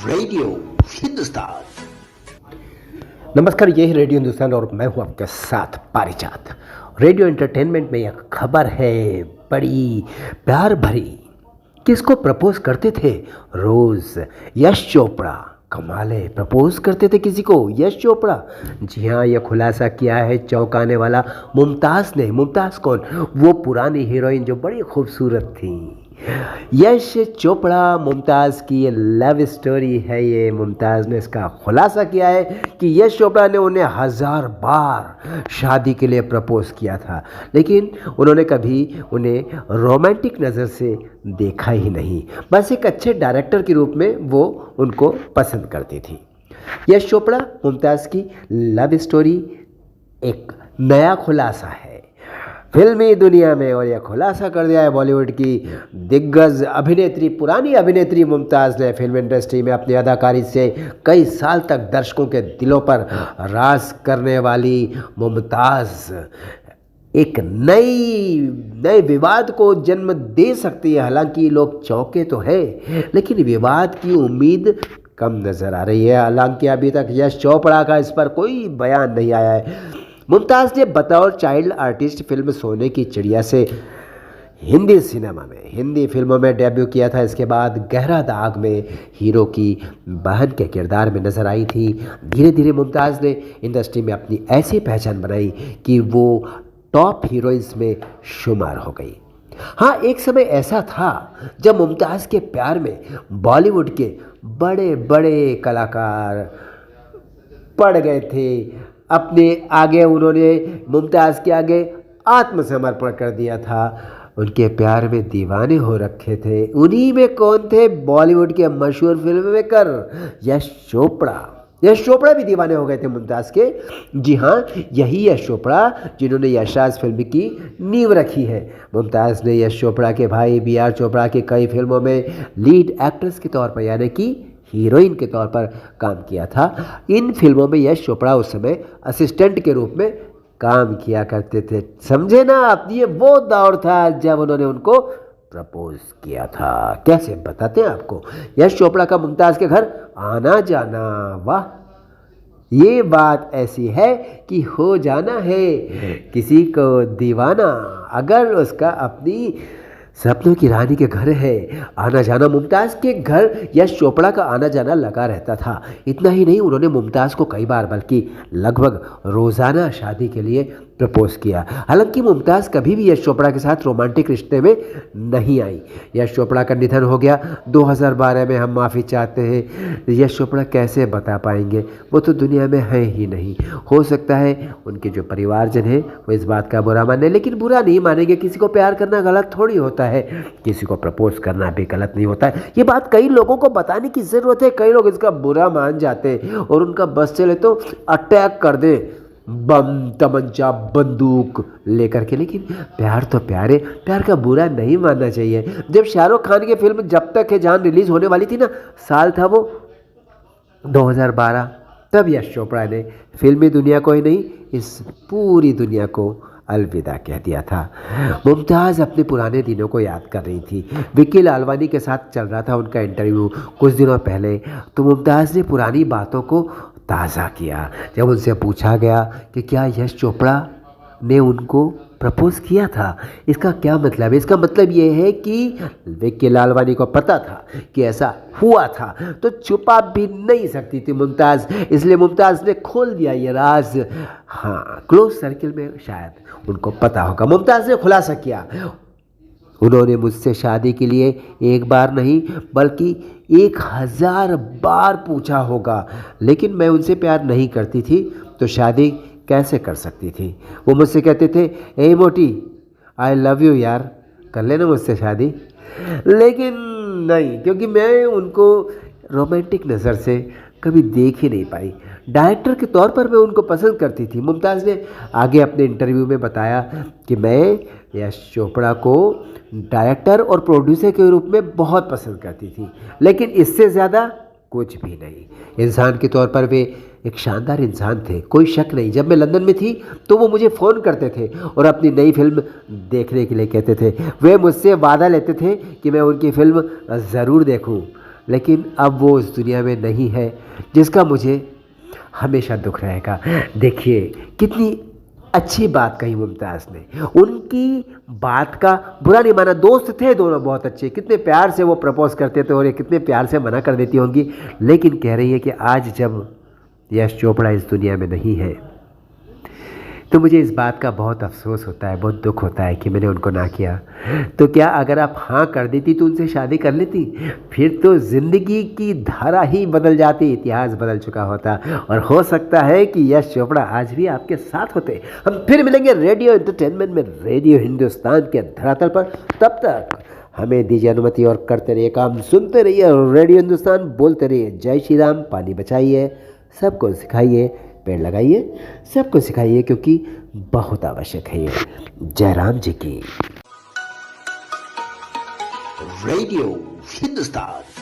Radio Hindustan. नमस्कार, ये है रेडियो हिंदुस्तान और मैं हूं आपके साथ पारिजात। रेडियो एंटरटेनमेंट में एक खबर है बड़ी प्यार भरी। किसको प्रपोज करते थे? रोज यश चोपड़ा। कमाल है, प्रपोज करते थे किसी को यश चोपड़ा। जी हाँ, यह खुलासा किया है चौंकाने वाला मुमताज़ ने। मुमताज़ कौन? वो पुरानी हीरोइन जो बड़ी खूबसूरत थी। यश चोपड़ा मुमताज़ की ये लव स्टोरी है। ये मुमताज़ ने इसका खुलासा किया है कि यश चोपड़ा ने उन्हें 1000 बार शादी के लिए प्रपोज किया था, लेकिन उन्होंने कभी उन्हें रोमांटिक नज़र से देखा ही नहीं। बस एक अच्छे डायरेक्टर के रूप में वो उनको पसंद करती थी। यश चोपड़ा मुमताज़ की लव स्टोरी एक नया खुलासा है फिल्मी दुनिया में, और यह खुलासा कर दिया है बॉलीवुड की दिग्गज अभिनेत्री, पुरानी अभिनेत्री मुमताज़ ने। फिल्म इंडस्ट्री में अपनी अदाकारी से कई साल तक दर्शकों के दिलों पर राज करने वाली मुमताज़ एक नए विवाद को जन्म दे सकती है। हालांकि लोग चौंके तो है, लेकिन विवाद की उम्मीद कम नज़र आ रही है। हालांकि अभी तक यश चोपड़ा का इस पर कोई बयान नहीं आया है। मुमताज़ ने बतौर चाइल्ड आर्टिस्ट फिल्म सोने की चिड़िया से हिंदी फिल्मों में डेब्यू किया था। इसके बाद गहरा दाग में हीरो की बहन के किरदार में नजर आई थी। धीरे धीरे मुमताज़ ने इंडस्ट्री में अपनी ऐसी पहचान बनाई कि वो टॉप हीरोइंस में शुमार हो गई। हाँ, एक समय ऐसा था जब मुमताज़ के प्यार में बॉलीवुड के बड़े बड़े कलाकार पड़ गए थे। अपने आगे उन्होंने मुमताज़ के आगे आत्मसमर्पण कर दिया था। उनके प्यार में दीवाने हो रखे थे। उन्हीं में कौन थे? बॉलीवुड के मशहूर फिल्म मेकर यश चोपड़ा। यश चोपड़ा भी दीवाने हो गए थे मुमताज़ के। जी हाँ, यही यश चोपड़ा जिन्होंने यशराज फिल्म की नींव रखी है। मुमताज़ ने यश चोपड़ा के भाई BR चोपड़ा की कई फिल्मों में लीड एक्ट्रेस के तौर पर, यानी कि हीरोइन के तौर पर काम किया था। इन फिल्मों में यश चोपड़ा उस समय असिस्टेंट के रूप में काम किया करते थे। समझे ना आप? ये वो दौर था जब उन्होंने उनको प्रपोज किया था। कैसे बताते हैं आपको। यश चोपड़ा का मुमताज़ के घर आना जाना, वाह, ये बात ऐसी है कि हो जाना है किसी को दीवाना अगर उसका अपनी सपनों की रानी के घर है। आना जाना, मुमताज़ के घर यश चोपड़ा का आना जाना लगा रहता था। इतना ही नहीं, उन्होंने मुमताज़ को कई बार बल्कि लगभग रोज़ाना शादी के लिए प्रपोज किया। हालांकि मुमताज़ कभी भी यश चोपड़ा के साथ रोमांटिक रिश्ते में नहीं आई। यश चोपड़ा का निधन हो गया 2012 में। हम माफ़ी चाहते हैं। यश चोपड़ा कैसे बता पाएंगे, वो तो दुनिया में है ही नहीं। हो सकता है उनके जो परिवारजन हैं वो इस बात का बुरा माने, लेकिन बुरा नहीं मानेंगे। किसी को प्यार करना गलत थोड़ी होता है, किसी को प्रपोज करना भी गलत नहीं होता है। ये बात कई लोगों को बताने की ज़रूरत है। कई लोग इसका बुरा मान जाते हैं और उनका बस चले तो अटैक कर दे बम तमंचा बंदूक लेकर के। लेकिन प्यार तो प्यार है, प्यार का बुरा नहीं मानना चाहिए। जब शाहरुख खान की फिल्म जब तक है जान रिलीज होने वाली थी ना, साल था वो 2012, तब यश चोपड़ा ने फिल्मी दुनिया को ही नहीं, इस पूरी दुनिया को अलविदा कह दिया था। मुमताज़ अपने पुराने दिनों को याद कर रही थी। विक्की लालवानी के साथ चल रहा था उनका इंटरव्यू कुछ दिनों पहले, तो मुमताज़ ने पुरानी बातों को ताज़ा किया। जब उनसे पूछा गया कि क्या यश चोपड़ा ने उनको प्रपोज किया था, इसका क्या मतलब है? इसका मतलब ये है कि विक्की लालवानी को पता था कि ऐसा हुआ था, तो छुपा भी नहीं सकती थी मुमताज़। इसलिए मुमताज़ ने खोल दिया ये राज। हाँ, क्लोज सर्किल में शायद उनको पता होगा। मुमताज़ ने खुलासा किया, उन्होंने मुझसे शादी के लिए एक बार नहीं बल्कि 1000 बार पूछा होगा, लेकिन मैं उनसे प्यार नहीं करती थी, तो शादी कैसे कर सकती थी। वो मुझसे कहते थे, ए मोटी, आई लव यू यार, कर लेना मुझसे शादी। लेकिन नहीं, क्योंकि मैं उनको रोमांटिक नज़र से कभी देख ही नहीं पाई। डायरेक्टर के तौर पर मैं उनको पसंद करती थी। मुमताज़ ने आगे अपने इंटरव्यू में बताया कि मैं यश चोपड़ा को डायरेक्टर और प्रोड्यूसर के रूप में बहुत पसंद करती थी, लेकिन इससे ज़्यादा कुछ भी नहीं। इंसान के तौर पर वे एक शानदार इंसान थे, कोई शक नहीं। जब मैं लंदन में थी तो वो मुझे फ़ोन करते थे और अपनी नई फिल्म देखने के लिए कहते थे। वे मुझसे वादा लेते थे कि मैं उनकी फ़िल्म ज़रूर देखूं। लेकिन अब वो इस दुनिया में नहीं है, जिसका मुझे हमेशा दुख रहेगा। देखिए कितनी अच्छी बात कही मुमताज़ ने, उनकी बात का बुरा नहीं माना। दोस्त थे दोनों बहुत अच्छे, कितने प्यार से वो प्रपोज करते थे और ये कितने प्यार से मना कर देती होंगी, लेकिन कह रही है कि आज जब यश चोपड़ा इस दुनिया में नहीं है तो मुझे इस बात का बहुत अफसोस होता है, बहुत दुख होता है कि मैंने उनको ना किया। तो क्या अगर आप हाँ कर देती तो उनसे शादी कर लेती, फिर तो ज़िंदगी की धारा ही बदल जाती, इतिहास बदल चुका होता और हो सकता है कि यश चोपड़ा आज भी आपके साथ होते। हम फिर मिलेंगे रेडियो एंटरटेनमेंट में, रेडियो हिंदुस्तान के धरातल पर। तब तक हमें दीजिए अनुमति और करते रहिए काम, सुनते रहिए रेडियो हिंदुस्तान, बोलते रहिए जय श्री राम, पानी बचाइए, सबको सिखाइए, पेड़ लगाइए, सबको सिखाइए क्योंकि बहुत आवश्यक है ये। जय राम जी की। रेडियो हिंदुस्तान।